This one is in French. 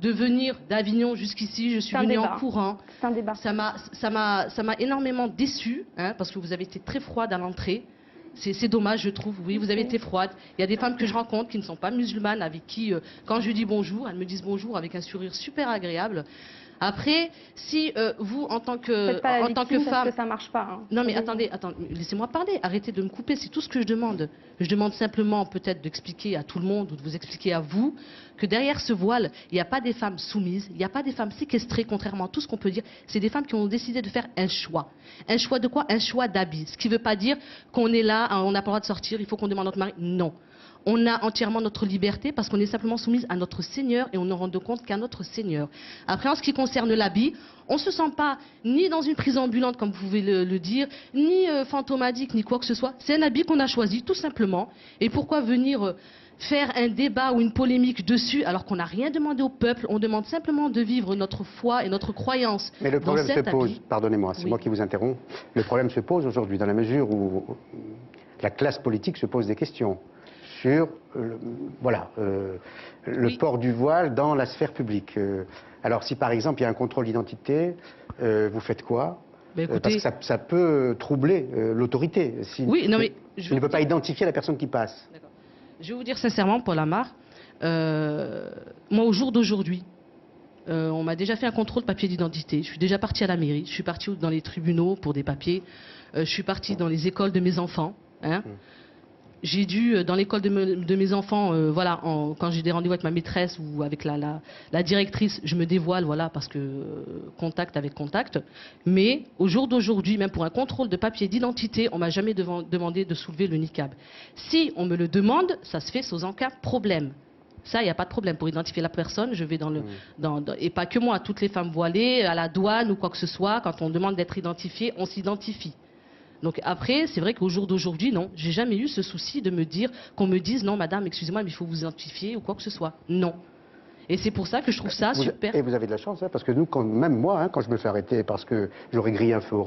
De venir d'Avignon jusqu'ici, je suis venue en courant. C'est un débat. Ça m'a énormément déçue, hein, parce que vous avez été très froide à l'entrée. C'est dommage, je trouve. Oui, vous avez été froide. Il y a des femmes que je rencontre qui ne sont pas musulmanes, avec qui, quand je dis bonjour, elles me disent bonjour avec un sourire super agréable. Après, si vous, en tant que femme... Parce que ça marche pas. Hein. Non mais attendez, laissez-moi parler, arrêtez de me couper, c'est tout ce que je demande. Je demande simplement peut-être d'expliquer à tout le monde, ou de vous expliquer à vous, que derrière ce voile, il n'y a pas des femmes soumises, il n'y a pas des femmes séquestrées, contrairement à tout ce qu'on peut dire. C'est des femmes qui ont décidé de faire un choix. Un choix de quoi? Un choix d'habit. Ce qui ne veut pas dire qu'on est là, on n'a pas le droit de sortir, il faut qu'on demande à notre mari. Non. On a entièrement notre liberté parce qu'on est simplement soumise à notre Seigneur et on ne rend compte qu'à notre Seigneur. Après, en ce qui concerne l'habit, on ne se sent pas ni dans une prison ambulante, comme vous pouvez le dire, ni fantomatique, ni quoi que ce soit. C'est un habit qu'on a choisi, tout simplement. Et pourquoi venir faire un débat ou une polémique dessus alors qu'on n'a rien demandé au peuple? On demande simplement de vivre notre foi et notre croyance. Mais le problème se pose, pardonnez-moi, c'est moi qui vous interromps, le problème se pose aujourd'hui dans la mesure où la classe politique se pose des questions sur le port du voile dans la sphère publique. Alors si par exemple il y a un contrôle d'identité, vous faites quoi? Parce que ça peut troubler l'autorité. Oui, non mais... Il ne peut pas identifier la personne qui passe. Je vais vous dire sincèrement, Paul Amar, moi au jour d'aujourd'hui, on m'a déjà fait un contrôle de papier d'identité. Je suis déjà partie à la mairie, je suis partie dans les tribunaux pour des papiers, je suis partie dans les écoles de mes enfants. Hein. J'ai dû, dans l'école de mes enfants, quand j'ai des rendez-vous avec ma maîtresse ou avec la directrice, je me dévoile, voilà, parce que contact avec contact. Mais au jour d'aujourd'hui, même pour un contrôle de papier d'identité, on m'a jamais demandé de soulever le niqab. Si on me le demande, ça se fait sans aucun problème. Ça, il n'y a pas de problème. Pour identifier la personne, je vais et pas que moi, toutes les femmes voilées, à la douane ou quoi que ce soit, quand on demande d'être identifié, on s'identifie. Donc après, c'est vrai qu'au jour d'aujourd'hui, non, j'ai jamais eu ce souci de me dire, qu'on me dise, non madame, excusez-moi, mais il faut vous identifier ou quoi que ce soit. Non. Et c'est pour ça que je trouve ça super. Et vous avez de la chance, hein, parce que nous, même moi, hein, quand je me fais arrêter parce que j'aurais grillé un feu orange,